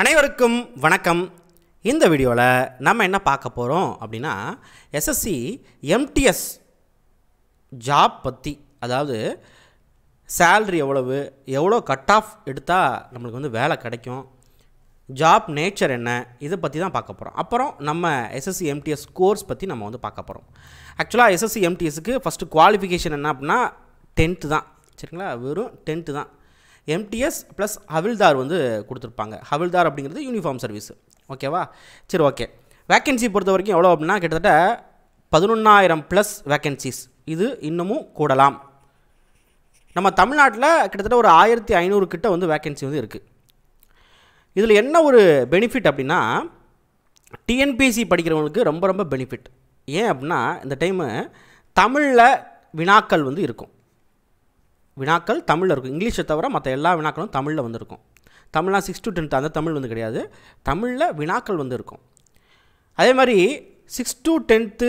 அனைவருக்கும் வணக்கம். இந்த வீடியோவில் நம்ம என்ன பார்க்க போகிறோம் அப்படின்னா எஸ்எஸ்சி எம்டிஎஸ் ஜாப் பற்றி, அதாவது சேல்ரி எவ்வளோ கட் ஆஃப் எடுத்தால் நம்மளுக்கு வந்து வேலை கிடைக்கும், ஜாப் நேச்சர் என்ன, இதை பற்றி தான் பார்க்க போகிறோம். அப்புறம் நம்ம எஸ்எஸ்சி எம்டிஎஸ் கோர்ஸ் பற்றி நம்ம வந்து பார்க்க போகிறோம். ஆக்சுவலாக எஸ்எஸ்சி எம்டிஎஸ்க்கு ஃபஸ்ட்டு குவாலிஃபிகேஷன் என்ன அப்படின்னா 10th தான், சரிங்களா? வெறும் 10th தான். எம்டிஎஸ் ப்ளஸ் ஹவில்தார் வந்து கொடுத்துருப்பாங்க. ஹவில்தார் அப்படிங்கிறது யூனிஃபார்ம் சர்வீஸ், ஓகேவா? சரி, ஓகே. வேக்கன்சி பொறுத்த வரைக்கும் எவ்வளோ அப்படின்னா கிட்டத்தட்ட 11,000 ப்ளஸ் வேக்கன்சிஸ். இது இன்னமும் கூடலாம். நம்ம தமிழ்நாட்டில் கிட்டத்தட்ட ஒரு 1,500 கிட்ட வந்து வேக்கன்சி வந்து இருக்குது. இதில் என்ன ஒரு பெனிஃபிட் அப்படின்னா, டிஎன்பிஎஸ்சி படிக்கிறவங்களுக்கு ரொம்ப ரொம்ப பெனிஃபிட். ஏன் அப்படின்னா இந்த டைமு தமிழில் வினாக்கள் வந்து இருக்கும். வினாக்கள் தமிழில் இருக்கும். இங்கிலீஷை தவிர மற்ற எல்லா வினாக்களும் தமிழில் வந்து இருக்கும். தமிழ்லாம் 6 to 10th அந்த தமிழ் வந்து கிடையாது, தமிழில் வினாக்கள் வந்து இருக்கும். அதே மாதிரி 6 to 10th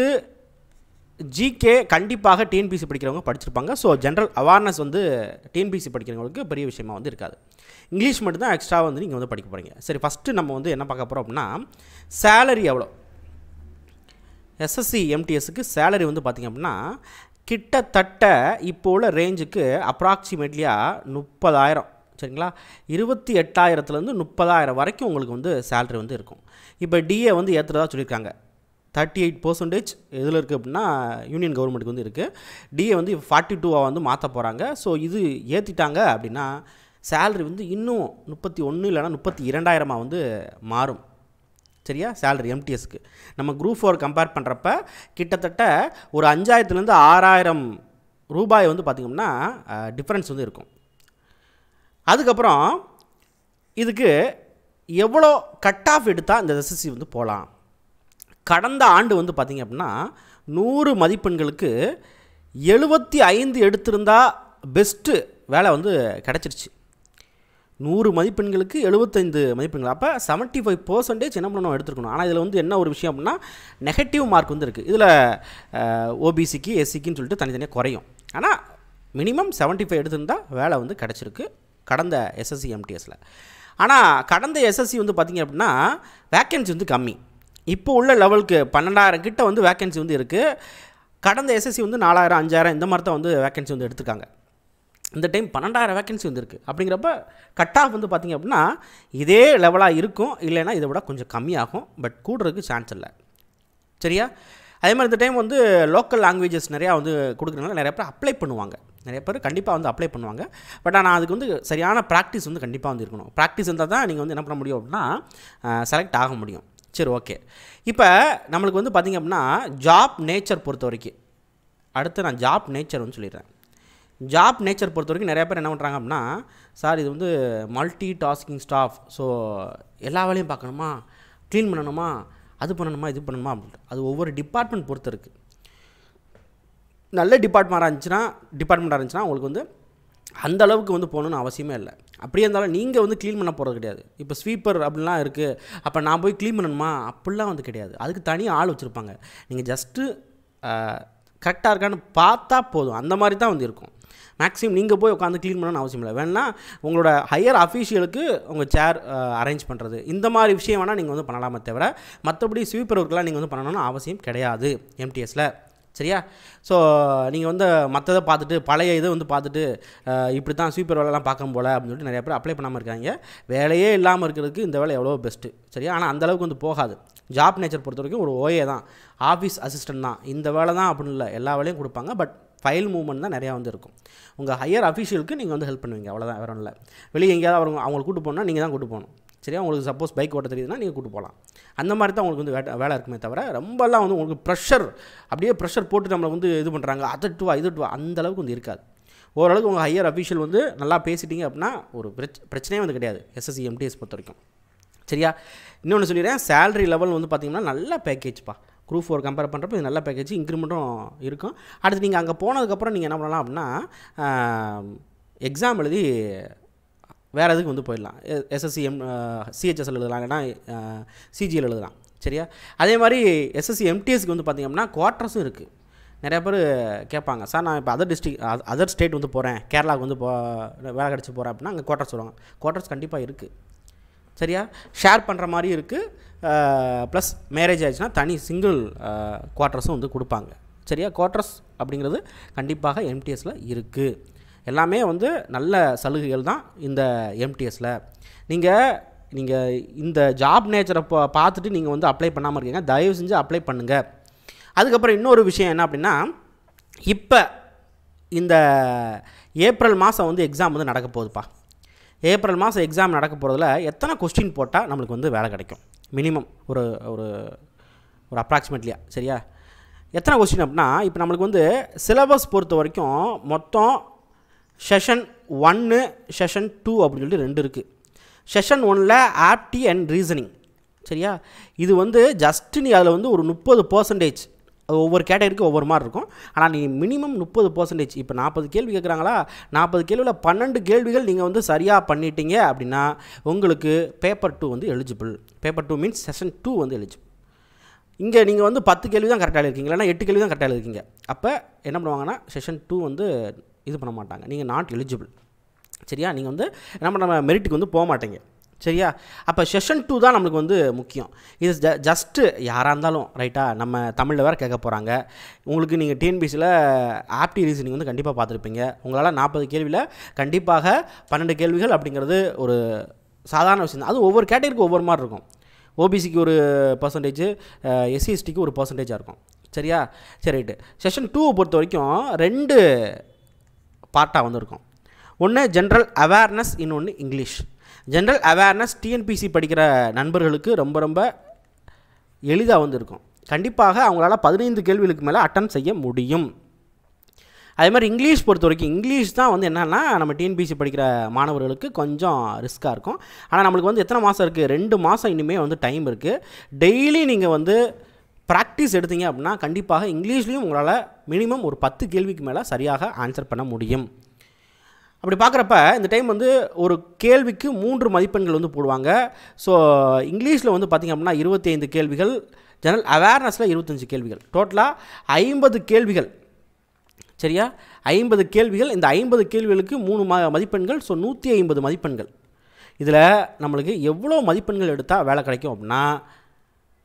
ஜிகே கண்டிப்பாக டிஎன்பிஎஸ்சி படிக்கிறவங்க படிச்சிருப்பாங்க. ஸோ ஜென்ரல் அவேர்னஸ் வந்து டிஎன்பிஎஸ்சி படிக்கிறவங்களுக்கு பெரிய விஷயமா வந்து இருக்காது. இங்கிலீஷ் மட்டும் தான் எக்ஸ்ட்ரா வந்து நீங்கள் வந்து படிக்க போகிறீங்க. சரி, ஃபஸ்ட்டு நம்ம வந்து என்ன பார்க்க போகிறோம் அப்படின்னா, சேலரி எவ்வளோ. எஸ்எஸ்சி எம்டிஎஸ்க்கு சேலரி வந்து பார்த்திங்க அப்படின்னா கிட்டத்தட்ட இப்போ உள்ள ரேஞ்சுக்கு அப்ராக்சிமேட்லியாக 30,000, சரிங்களா? 28,000லேருந்து 30,000 வரைக்கும் உங்களுக்கு வந்து சேலரி வந்து இருக்கும். இப்போ டிஏ வந்து ஏற்றுறதா சொல்லியிருக்காங்க. 38% எதில் இருக்குது அப்படின்னா யூனியன் கவர்மெண்ட்டுக்கு வந்து இருக்குது. டிஏ வந்து 42 வந்து மாற்ற போகிறாங்க. ஸோ இது ஏற்றிட்டாங்க அப்படின்னா சேலரி வந்து இன்னும் 31 இல்லைனா 32,000 வந்து மாறும், சரியா? சேலரி எம்டிஎஸ்க்கு நம்ம குரூப் 4 கம்பேர் பண்ணுறப்ப கிட்டத்தட்ட ஒரு 5,000லேருந்து 6,000 ரூபாய் வந்து பார்த்திங்கன்னா டிஃப்ரென்ஸ் வந்து இருக்கும். அதுக்கப்புறம் இதுக்கு எவ்வளோ கட் ஆஃப் எடுத்தால் இந்த எஸ்எஸ்சி வந்து போகலாம். கடந்த ஆண்டு வந்து பார்த்திங்க அப்படின்னா 100 மதிப்பெண்களுக்கு 75 எடுத்திருந்தால் பெஸ்ட்டு வேலை வந்து கிடச்சிருச்சு. 100 மதிப்பெண்களுக்கு 75 மதிப்பெண்கள். அப்போ 75% என்ன பண்ணணும், எடுத்துருக்கணும். ஆனால் இதில் வந்து என்ன ஒரு விஷயம் அப்படின்னா நெகட்டிவ் மார்க் வந்து இருக்குது. இதில் ஓபிசிக்கு எஸ்சிக்குன்னு சொல்லிட்டு தனித்தனியாக குறையும். ஆனால் மினிமம் 75 எடுத்திருந்தால் வேலை வந்து கிடச்சிருக்கு கடந்த எஸ்எஸ்சி எம்டிஎஸில். ஆனால் கடந்த எஸ்எஸ்சி வந்து பார்த்திங்க அப்படின்னா வேக்கன்சி வந்து கம்மி. இப்போ உள்ள லெவலுக்கு 12,000 கிட்ட வந்து வேக்கன்சி வந்து இருக்குது. கடந்த எஸ்எஸ்சி வந்து 4,000 5,000 இந்த மாதிரி தான் வந்து வேக்கன்சி வந்து எடுத்துருக்காங்க. இந்த டைம் 12,000 வேக்கன்சி வந்து இருக்குது. அப்படிங்கிறப்ப கட் ஆஃப் வந்து பார்த்திங்க அப்படின்னா இதே லெவலாக இருக்கும், இல்லைன்னா இதை விட கொஞ்சம் கம்மியாகும். பட் கூடுறதுக்கு சான்ஸ் இல்லை, சரியா? அதே மாதிரி இந்த டைம் வந்து லோக்கல் லாங்குவேஜஸ் நிறையா வந்து கொடுக்குறதுனால நிறைய பேர் அப்ளை பண்ணுவாங்க. நிறைய பேர் கண்டிப்பாக வந்து அப்ளை பண்ணுவாங்க. பட் ஆனால் அதுக்கு வந்து சரியான ப்ராக்டிஸ் வந்து கண்டிப்பாக வந்து இருக்கணும். ப்ராக்டிஸ் இருந்தால் தான் நீங்கள் வந்து என்ன பண்ண முடியும் அப்படின்னா செலக்ட் ஆக முடியும். சரி, ஓகே. இப்போ நம்மளுக்கு வந்து பார்த்திங்க அப்படின்னா ஜாப் நேச்சர் பொறுத்த வரைக்கும், அடுத்து நான் ஜாப் நேச்சர் வந்து சொல்லிடுறேன். ஜாப் நேச்சர் பொறுத்த வரைக்கும் நிறைய பேர் என்ன பண்ணுறாங்க அப்படின்னா, சார் இது வந்து மல்டி டாஸ்கிங் ஸ்டாஃப், ஸோ எல்லா வேலையும் பார்க்கணுமா, க்ளீன் பண்ணணுமா, அது பண்ணணுமா, இது பண்ணணுமா அப்படின்ட்டு. அது ஒவ்வொரு டிபார்ட்மெண்ட் பொறுத்து இருக்குது. நல்ல டிபார்ட்மெண்ட்டாக இருந்துச்சுன்னா உங்களுக்கு வந்து அந்த அளவுக்கு வந்து போகணுன்னு அவசியமே இல்லை. அப்படியே இருந்தாலும் நீங்கள் வந்து க்ளீன் பண்ண போகிறது கிடையாது. இப்போ ஸ்வீப்பர் அப்படிலாம் இருக்குது, அப்போ நான் போய் க்ளீன் பண்ணணுமா அப்படிலாம் வந்து கிடையாது. அதுக்கு தனியாக ஆள் வச்சுருப்பாங்க. நீங்கள் ஜஸ்ட்டு கரெக்டாக இருக்கான்னு பார்த்தா போதும், அந்த மாதிரி தான் வந்து இருக்கும். மேக்ஸிமம் நீங்கள் போய் உட்காந்து க்ளீன் பண்ணணும்னு அவசியம் இல்லை. வேணால் உங்களோட ஹையர் அஃபீஷியலுக்கு உங்கள் சேர் அரேஞ்ச் பண்ணுறது, இந்த மாதிரி விஷயம் வேணால் நீங்கள் வந்து பண்ணலாமே தவிர மற்றபடி ஸ்வீப்பர் ஒர்க்கெலாம் நீங்கள் வந்து பண்ணணும்னு அவசியம் கிடையாது எம்டிஎஸில், சரியா? ஸோ நீங்கள் வந்து மற்றதை பார்த்துட்டு பழைய இதை வந்து பார்த்துட்டு இப்படி தான் ஸ்வீப்பர் வேலைலாம் பார்க்க போல அப்படின்னு சொல்லிட்டு நிறைய பேர் அப்ளை பண்ணாமல் இருக்காங்க. வேலையே இல்லாமல் இருக்கிறதுக்கு இந்த வேலை எவ்வளோ பெஸ்ட்டு, சரியா? ஆனால் அந்தளவுக்கு வந்து போகாது. ஜாப் நேச்சர் பொறுத்த வரைக்கும் ஒரு ஓஏ தான், ஆஃபீஸ் அசிஸ்டன்ட் தான், இந்த வேலை தான் அப்படின்னு இல்லை, எல்லா வேலையும் கொடுப்பாங்க. பட் ஃபைல் மூவ்மெண்ட் தான் நிறையா வந்து இருக்கும். உங்கள் ஹையர் அஃபீஷியலுக்கு நீங்கள் வந்து ஹெல்ப் பண்ணுவீங்க, அவ்வளோதான், வேறு ஒன்றும் இல்லை. வெளியே எங்கேயாவது அவங்களை கூட்டு போனால் நீங்கள் தான் கூட்டு போகணும், சரியா? உங்களுக்கு சப்போஸ் பைக் ஓட்ட தெரியுதுன்னா நீங்கள் கூட்டு போகலாம். அந்த மாதிரி தான் உங்களுக்கு வந்து வேலை இருக்குமே தவிர ரொம்பலாம் வந்து உங்களுக்கு ப்ரெஷர், அப்படியே ப்ரெஷர் போட்டு நம்மளை வந்து இது பண்ணுறாங்க, அதட்டுவா இதுட்டுவா, அந்தளவுக்கு வந்து இருக்காது. ஓரளவுக்கு உங்கள் ஹையர் அஃபீஷியல் வந்து நல்லா பேசிட்டீங்க அப்படின்னா ஒரு பிரச்சனையே வந்து கிடையாது எஸ்எஸ்சி எம்டிஎஸ் பொறுத்த வரைக்கும், சரியா? இன்னொன்று சொல்லிடுறேன், சேலரி லெவல் வந்து பார்த்திங்கன்னா நல்ல பேக்கேஜ்ப்பா. குரூப் 4 கம்பேர் பண்ணுறப்போ இது நல்ல பேக்கேஜ், இன்க்ரிமெண்ட்டும் இருக்கும். அடுத்து நீங்கள் அங்கே போனதுக்கப்புறம் நீங்கள் என்ன பண்ணலாம் அப்படின்னா எக்ஸாம் எழுதி வேறு எதுக்கு வந்து போயிடலாம். எஸ்எஸ்சி சிஹெச்எஸ்எல் எழுதலாம், இல்லைனா சிஜிஎல் எழுதலாம், சரியா? அதே மாதிரி எஸ்எஸ்சி எம்டிஎஸ்க்கு வந்து பார்த்திங்க அப்படின்னா குவார்ட்டர்ஸும் இருக்குது. நிறைய பேர் கேட்பாங்க, சார் நான் இப்போ அதர் ஸ்டேட் வந்து போகிறேன், கேரளாவுக்கு வந்து வேலை கிடச்சி போகிறேன் அப்படின்னா அங்கே குவார்ட்டர்ஸ் வருவாங்க. குவார்ட்டர்ஸ் கண்டிப்பாக இருக்குது, சரியா? ஷேர் பண்ணுற மாதிரி இருக்குது. ப்ளஸ் மேரேஜ் ஆயிடுச்சுன்னா தனி சிங்கிள் குவார்ட்டர்ஸும் வந்து கொடுப்பாங்க. சரியா? குவார்ட்டர்ஸ் அப்படிங்கிறது கண்டிப்பாக எம்டிஎஸ்ல இருக்குது. எல்லாமே வந்து நல்ல சலுகைகள் தான் இந்த எம்டிஎஸ்ல. நீங்கள் இந்த ஜாப் நேச்சரை பார்த்துட்டு நீங்கள் வந்து அப்ளை பண்ணாமல் இருக்கீங்க, தயவு செஞ்சு அப்ளை பண்ணுங்கள். அதுக்கப்புறம் இன்னொரு விஷயம் என்ன அப்படின்னா, இப்போ இந்த ஏப்ரல் மாதம் வந்து எக்ஸாம் வந்து நடக்க போகுதுப்பா. ஏப்ரல் மாதம் எக்ஸாம் நடக்க போகிறதுல எத்தனை கொஸ்டின் போட்டால் நம்மளுக்கு வந்து வேலை கிடைக்கும்? மினிமம் ஒரு ஒரு ஒரு அப்ராக்சிமேட்லியாக. சரியா? எத்தனை கொஸ்டின் அப்படின்னா, இப்போ நம்மளுக்கு வந்து சிலபஸ் பொறுத்த வரைக்கும் மொத்தம் செஷன் 1 செஷன் 2 அப்படின்னு சொல்லிட்டு 2 இருக்குது. செஷன் 1ல் ஆப்டி அண்ட் ரீசனிங். சரியா? இது வந்து ஜஸ்ட்டு நீ அதில் வந்து ஒரு 30% ஒவ்வொரு கேட்டகரிக்கு ஒவ்வொரு மாதிரி இருக்கும். ஆனால் நீ மினிமம் 30%, இப்போ 40 கேள்வி கேட்குறாங்களா, 40 கேள்வியில் 12 கேள்விகள் நீங்கள் வந்து சரியாக பண்ணிட்டீங்க அப்படின்னா உங்களுக்கு பேப்பர் 2 வந்து எலிஜிபிள். பேப்பர் 2 மீன்ஸ் செஷன் 2 வந்து எலிஜிபிள். இங்கே நீங்கள் வந்து 10 கேள்வி தான் கரெக்டாக இருக்கீங்க, இல்லைனா 8 கேள்வி தான் கரெக்டாக இருக்கீங்க. அப்போ என்ன பண்ணுவாங்கன்னா செஷன் 2 வந்து இது பண்ண மாட்டாங்க, நீங்கள் நாட் எலிஜிபிள். சரியா? நீங்கள் வந்து நம்ம மெரிட்டுக்கு வந்து போக மாட்டீங்க. சரியா? அப்போ செஷன் 2 தான் நம்மளுக்கு வந்து முக்கியம். இது ஜஸ்ட்டு யாராக இருந்தாலும் ரைட்டா, நம்ம தமிழில் வேறு கேட்க போகிறாங்க. உங்களுக்கு நீங்கள் டிஎன்பிசியில் ஆப்டி ரீசனிங் வந்து கண்டிப்பாக பார்த்துருப்பீங்க. உங்களால் 40 கேள்வியில் கண்டிப்பாக 12 கேள்விகள் அப்படிங்கிறது ஒரு சாதாரண விஷயம் தான். அது ஒவ்வொரு கேட்டகரிக்கு ஒவ்வொரு மாதிரி இருக்கும். ஓபிசிக்கு ஒரு பர்சன்டேஜ், எஸ்சி எஸ்டிக்கு ஒரு பர்சன்டேஜாக இருக்கும். சரியா? சரி, ரைட்டு. செஷன் 2 பொறுத்த வரைக்கும் 2 பார்ட்டாக வந்து இருக்கும். ஒன்று ஜென்ரல் அவேர்னஸ், இன்னொன்று இங்கிலீஷ். ஜென்ரல் அவேர்னஸ் டிஎன்பிசி படிக்கிற நண்பர்களுக்கு ரொம்ப ரொம்ப எளிதாக வந்து இருக்கும். கண்டிப்பாக அவங்களால 15 கேள்விகளுக்கு மேலே அட்டன் செய்ய முடியும். அதே மாதிரி இங்கிலீஷ் பொறுத்த வரைக்கும் இங்கிலீஷ் தான் வந்து என்னென்னா நம்ம டிஎன்பிசி படிக்கிற மாணவர்களுக்கு கொஞ்சம் ரிஸ்க்காக இருக்கும். ஆனால் நம்மளுக்கு வந்து எத்தனை மாதம் இருக்குது? 2 மாதம் இனிமேல் வந்து டைம் இருக்குது. டெய்லி நீங்கள் வந்து ப்ராக்டிஸ் எடுத்தீங்க அப்படின்னா கண்டிப்பாக இங்கிலீஷ்லேயும் உங்களால் மினிமம் ஒரு 10 கேள்விக்கு மேலே சரியாக ஆன்சர் பண்ண முடியும். அப்படி பார்க்குறப்ப இந்த டைம் வந்து ஒரு கேள்விக்கு 3 மதிப்பெண்கள் வந்து போடுவாங்க. ஸோ இங்கிலீஷில் வந்து பார்த்திங்க அப்படின்னா 25 கேள்விகள், ஜெனரல் அவேர்னஸில் 25 கேள்விகள், டோட்டலாக 50 கேள்விகள். சரியா? 50 கேள்விகள். இந்த 50 கேள்விகளுக்கு 3 மதிப்பெண்கள். ஸோ 150 மதிப்பெண்கள். இதில் நம்மளுக்கு எவ்வளோ மதிப்பெண்கள் எடுத்தால் வேலை கிடைக்கும் அப்படின்னா,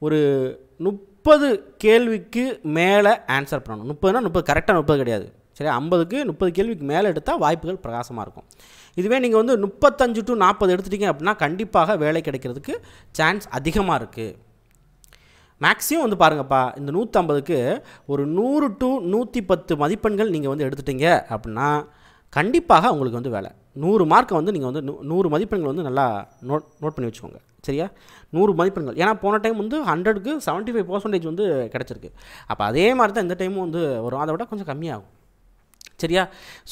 ஒரு 30 கேள்விக்கு மேலே ஆன்சர் பண்ணணும். 30னா 30 கரெக்டாக 30 கிடையாது. சரி, 50க்கு 30 கேள்விக்கு மேலே எடுத்தால் வாய்ப்புகள் பிரகாசமாக இருக்கும். இதுவே நீங்கள் வந்து 35 to 40 எடுத்துட்டீங்க அப்படின்னா கண்டிப்பாக வேலை கிடைக்கிறதுக்கு சான்ஸ் அதிகமாக இருக்குது. மேக்ஸிமம் வந்து பாருங்கப்பா, இந்த 150க்கு ஒரு 100 to 110 மதிப்பெண்கள் நீங்கள் வந்து எடுத்துட்டீங்க அப்படின்னா கண்டிப்பாக உங்களுக்கு வந்து வேலை. 100 மார்க்கை வந்து நீங்கள் வந்து 100 மதிப்பெண்கள் வந்து நல்லா நோட் பண்ணி வச்சுக்கோங்க. சரியா? 100 மதிப்பெண்கள். ஏன்னா போன டைம் வந்து 100க்கு 75% வந்து கிடச்சிருக்கு. அப்போ அதே மாதிரி தான் இந்த டைமும் வந்து வரும். அதை விட கொஞ்சம் கம்மியாகும். சரியா?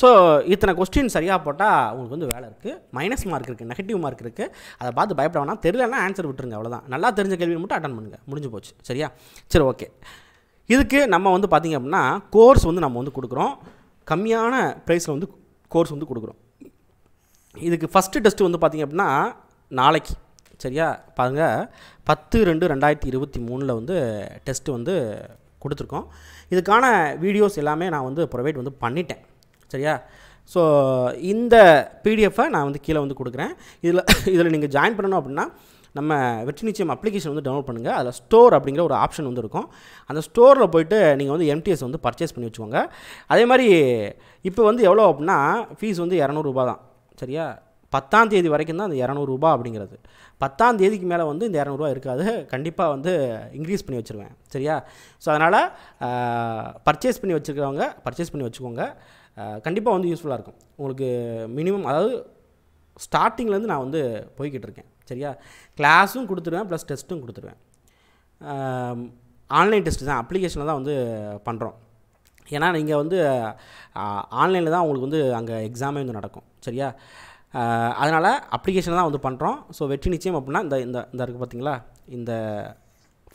ஸோ இத்தனை கொஸ்டின் சரியாக போட்டால் உங்களுக்கு வந்து வேலை இருக்குது. மைனஸ் மார்க் இருக்குது, நெகட்டிவ் மார்க் இருக்குது. அதை பார்த்து பயப்பட வேணாம். தெரியலன்னா ஆன்சர் விட்டுருங்க, அவ்வளோதான். நல்லா தெரிஞ்ச கேள்வி மட்டும் அட்டன் பண்ணுங்கள், முடிஞ்சு போச்சு. சரியா? சரி, ஓகே. இதுக்கு நம்ம வந்து பார்த்திங்க அப்படின்னா கோர்ஸ் வந்து நம்ம வந்து கொடுக்குறோம். கம்மியான ப்ரைஸில் வந்து கோர்ஸ் வந்து கொடுக்குறோம். இதுக்கு ஃபஸ்ட்டு டெஸ்ட்டு வந்து பார்த்திங்க அப்படின்னா நாளைக்கு. சரியா? பாருங்கள், 10/2/2023 வந்து டெஸ்ட்டு வந்து கொடுத்துருக்கோம். இதுக்கான வீடியோஸ் எல்லாமே நான் வந்து ப்ரொவைட் வந்து பண்ணிட்டேன். சரியா? ஸோ இந்த பிடிஎஃபை நான் வந்து கீழே வந்து கொடுக்குறேன். இதில் நீங்கள் ஜாயின் பண்ணணும் அப்படின்னா நம்ம வெற்றி நிச்சயம் அப்ளிகேஷன் வந்து டவுன்லோட் பண்ணுங்கள். அதில் ஸ்டோர் அப்படிங்கிற ஒரு ஆப்ஷன் வந்து இருக்கும். அந்த ஸ்டோரில் போய்ட்டு நீங்கள் வந்து எம்டிஎஸ் வந்து பர்ச்சேஸ் பண்ணி வச்சுக்கோங்க. அதே மாதிரி இப்போ வந்து எவ்வளோ அப்படின்னா ஃபீஸ் வந்து 200 ரூபா தான். சரியா? 10ஆம் தேதி வரைக்கும் தான் அந்த 200 ரூபா அப்படிங்கிறது. 10ஆம் தேதிக்கு மேலே வந்து இந்த 200 ரூபா இருக்காது. கண்டிப்பாக வந்து இன்க்ரீஸ் பண்ணி வச்சுருவேன். சரியா? ஸோ அதனால் பர்ச்சேஸ் பண்ணி வச்சுருக்கிறவங்க பர்ச்சேஸ் பண்ணி வச்சுக்கோங்க. கண்டிப்பாக வந்து யூஸ்ஃபுல்லாக இருக்கும் உங்களுக்கு. மினிமம் அதாவது ஸ்டார்டிங்லேருந்து நான் வந்து போய்கிட்டு இருக்கேன். சரியா? கிளாஸும் கொடுத்துருவேன், ப்ளஸ் டெஸ்ட்டும் கொடுத்துருவேன். ஆன்லைன் டெஸ்ட்டு தான், அப்ளிகேஷனில் தான் வந்து பண்ணுறோம். ஏன்னா நீங்கள் வந்து ஆன்லைனில் தான் உங்களுக்கு வந்து அங்கே எக்ஸாமே வந்து நடக்கும். சரியா? அதனால் அப்ளிகேஷன் தான் வந்து பண்ணுறோம். ஸோ வெற்றி நிச்சயம் அப்படின்னா இந்த இந்த இந்த இருக்குது பார்த்தீங்களா, இந்த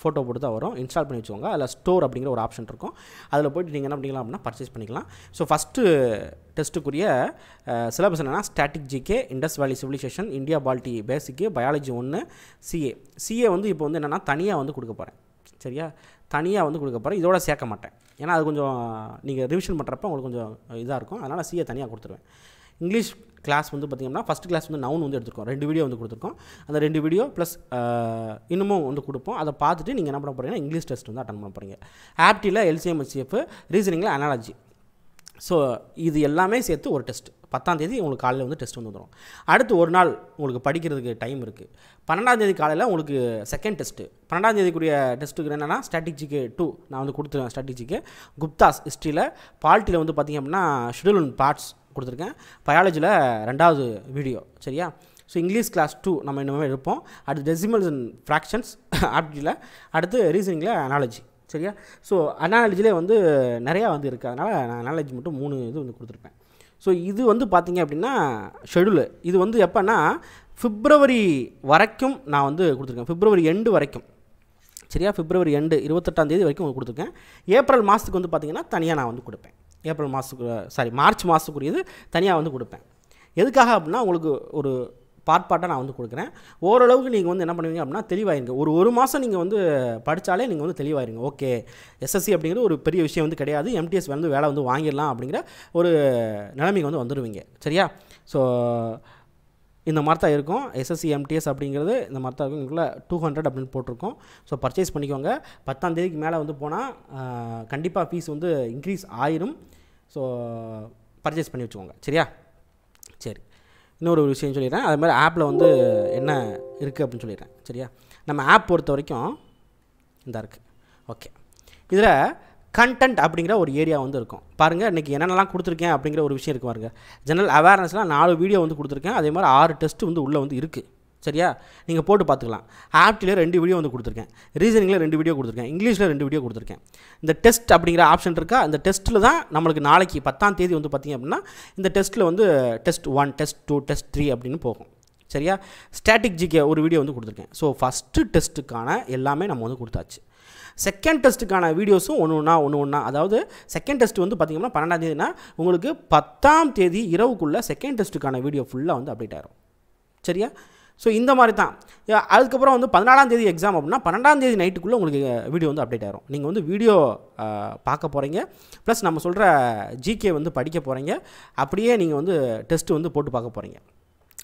ஃபோட்டோ போட்டு தான் வரும். இன்ஸ்டால் பண்ணி வச்சுக்கோங்க. அதில் ஸ்டோர் அப்படிங்கிற ஒரு ஆப்ஷன் இருக்கும். அதில் போய்ட்டு நீங்கள் என்ன பண்ணிக்கலாம் அப்படின்னா பர்ச்சேஸ் பண்ணிக்கலாம். ஸோ ஃபஸ்ட்டு டெஸ்ட்டுக்குரிய சிலபஸ் என்னென்னா ஸ்டாட்டிக் ஜிகே, இண்டஸ் வேலி civilisation, India Balti பேசிக்கு, biology 1, CA வந்து இப்போ வந்து என்னென்னா தனியாக வந்து கொடுக்க போகிறேன். சரியா? தனியாக வந்து கொடுக்க போகிறேன். இதோட சேர்க்க மாட்டேன். ஏன்னா அது கொஞ்சம் நீங்கள் ரிவிஷன் பண்ணுறப்ப உங்களுக்கு கொஞ்சம் இதாக இருக்கும். அதனால் சிஏ தனியாக கொடுத்துருவேன். இங்கிலீஷ் கிளாஸ் வந்து பார்த்திங்கன்னா ஃபஸ்ட் கிளாஸ் வந்து நவுன் வந்து எடுத்துருக்கோம், 2 வீடியோ வந்து கொடுத்துருக்கோம். அந்த 2 வீடியோ ப்ளஸ் இன்னமும் வந்து கொடுப்போம். அதை பார்த்துட்டு நீங்கள் என்ன பண்ண போகிறீங்கன்னா இங்கிலீஷ் டெஸ்ட் வந்து அட்டன் பண்ண போகிறீங்க. ஆப்டியில் LCM HCF, ரீசனிங்கில் அனாலஜி. ஸோ இது எல்லாமே சேர்த்து ஒரு டெஸ்ட். 10ஆம் தேதி உங்களுக்கு காலையில் வந்து டெஸ்ட் வந்து வந்துடும். அடுத்து ஒரு நாள் உங்களுக்கு படிக்கிறதுக்கு டைம் இருக்குது. 12ஆம் தேதி காலையில் உங்களுக்கு செகண்ட் டெஸ்ட்டு. 12ஆம் தேதிக்குரிய டெஸ்ட்டுக்கு என்னென்னா ஸ்ட்ராட்டஜிக்கு 2 நான் வந்து கொடுத்துருவேன். ஸ்ட்ராட்டஜிக்கு குப்தாஸ் ஹிஸ்ட்ரியில், பாலிட்டியில் வந்து பார்த்திங்க அப்படின்னா ஷெடியூல் அண்ட் பார்ட்ஸ் கொடுத்துருக்கேன். பயாலஜியில் 2வது வீடியோ. சரியா? ஸோ இங்கிலீஷ் கிளாஸ் 2 நம்ம இன்னுமே எடுப்போம். அடுத்து டெசிமல்ஸ் அண்ட் ஃப்ராக்ஷன்ஸ் ஆப்டியில், அடுத்து ரீசனிங்கில் அனாலஜி. சரியா? ஸோ அனாலஜிலே வந்து நிறையா வந்து இருக்குது. அதனால் நான் அனாலஜி மட்டும் 3 இது வந்து கொடுத்துருப்பேன். ஸோ இது வந்து பார்த்திங்க அப்படின்னா ஷெடியூலு. இது வந்து எப்போன்னா பிப்ரவரி வரைக்கும் நான் வந்து கொடுத்துருக்கேன். பிப்ரவரி எண்டு வரைக்கும். சரியா? பிப்ரவரி எண்டு 28ஆம் தேதி வரைக்கும் உங்களுக்கு கொடுத்துருக்கேன். ஏப்ரல் மாதத்துக்கு வந்து பார்த்திங்கன்னா தனியாக நான் வந்து கொடுப்பேன். ஏப்ரல் மாதத்துக்கு மார்ச் மாதத்துக்குரியது தனியாக வந்து கொடுப்பேன். எதுக்காக அப்படின்னா உங்களுக்கு ஒரு பார்ட்டாக நான் வந்து கொடுக்குறேன். ஓரளவுக்கு நீங்கள் வந்து என்ன பண்ணுவீங்க அப்படின்னா தெளிவாயிருங்க. ஒரு மாதம் நீங்கள் வந்து படித்தாலே நீங்கள் வந்து தெளிவாயிருங்க. ஓகே, SSC அப்படிங்கிற ஒரு பெரிய விஷயம் வந்து கிடையாது, MTS வந்து வேலை வந்து வாங்கிடலாம் அப்படிங்கிற ஒரு நிலைமைக்கு வந்து வந்துடுவீங்க. சரியா? ஸோ இந்த மாதிரி தான் இருக்கும். SSC MTS அப்படிங்கிறது இந்த மாதிரி தான் இருக்கும். இதுக்குள்ள 200 அப்படின்னு போட்டிருக்கோம். ஸோ பர்ச்சேஸ் பண்ணிக்கோங்க. 10ஆம் தேதிக்கு மேலே வந்து போனால் கண்டிப்பாக ஃபீஸ் வந்து இன்க்ரீஸ் ஆயிரும். ஸோ பர்ச்சேஸ் பண்ணி வச்சுக்கோங்க. சரியா? சரி, இன்னொரு விஷயம் சொல்லிடுறேன். அது மாதிரி ஆப்பில் வந்து என்ன இருக்குது அப்படின்னு சொல்லிடுறேன். சரியா? நம்ம ஆப் பொறுத்த வரைக்கும் இந்த இருக்குது. ஓகே, இதில் கண்டென்ட் அப்படிங்கிற ஒரு ஏரியா வந்து இருக்கும். பாருங்கள், இன்றைக்கி என்னென்னலாம் கொடுத்துருக்கேன் அப்படிங்கிற ஒரு விஷயம் இருக்குது பாருங்கள். ஜெனரல் அவேர்னஸ்லாம் 4 வீடியோ வந்து கொடுத்துருக்கேன். அதே மாதிரி 6 டெஸ்ட்டு வந்து உள்ளே வந்து இருக்குது. சரியா? நீங்கள் போட்டு பார்த்துக்கலாம். ஆப்டியில் 2 வீடியோ வந்து கொடுத்துருக்கேன். ரீசனிங்கில் 2 வீடியோ கொடுத்துருக்கேன். இங்கிலீஷில் 2 வீடியோ கொடுத்துருக்கேன். இந்த டெஸ்ட் அப்படிங்கிற ஆப்ஷன் இருக்கா, அந்த டெஸ்ட்டில் தான் நம்மளுக்கு நாளைக்கு 10ஆம் தேதி வந்து பார்த்திங்க அப்படின்னா இந்த டெஸ்ட்டில் வந்து டெஸ்ட் 1, டெஸ்ட் 2, டெஸ்ட் 3 அப்படின்னு போகும். சரியா? ஸ்ட்ராட்டஜிக்கு ஒரு வீடியோ வந்து கொடுத்துருக்கேன். ஸோ ஃபஸ்ட்டு டெஸ்ட்டுக்கான எல்லாமே நம்ம வந்து கொடுத்தாச்சு. செகண்ட் டெஸ்ட்டுக்கான வீடியோஸும் ஒன்று ஒன்றா. அதாவது செகண்ட் டெஸ்ட் வந்து பார்த்திங்கன்னா 12ஆம் தேதினா உங்களுக்கு 10ஆம் தேதி இரவுக்குள்ளே செகண்ட் டெஸ்ட்டுக்கான வீடியோ ஃபுல்லாக வந்து அப்டேட் ஆகிரும். சரியா? ஸோ இந்த மாதிரி தான். அதுக்கப்புறம் வந்து 14ஆம் தேதி எக்ஸாம் அப்படின்னா 12ஆம் தேதி நைட்டுக்குள்ளே உங்களுக்கு வீடியோ வந்து அப்டேட் ஆகிரும். நீங்கள் வந்து வீடியோ பார்க்க போகிறீங்க, ப்ளஸ் நம்ம சொல்கிற GK வந்து படிக்க போகிறீங்க, அப்படியே நீங்கள் வந்து டெஸ்ட்டு வந்து போட்டு பார்க்க போகிறீங்க.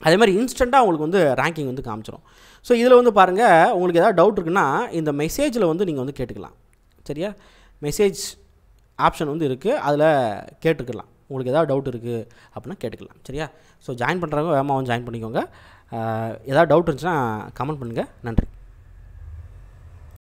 அதே மாதிரி இன்ஸ்டண்ட்டாக உங்களுக்கு வந்து ரேங்கிங் வந்து காமிச்சிடும். ஸோ இதில் வந்து பாருங்கள், உங்களுக்கு ஏதாவது டவுட் இருக்குன்னா இந்த மெசேஜில் வந்து நீங்கள் வந்து கேட்டுக்கலாம். சரியா? மெசேஜ் ஆப்ஷன் வந்து இருக்குது, அதில் கேட்டுக்கலாம். உங்களுக்கு ஏதாவது டவுட் இருக்குது அப்படின்னா கேட்டுக்கலாம். சரியா? ஸோ ஜாயின் பண்ணுறவங்க வேகமாக வந்து ஜாயின் பண்ணிக்கோங்க. ஏதாவது டவுட் இருந்துச்சுன்னா கமெண்ட் பண்ணுங்கள். நன்றி.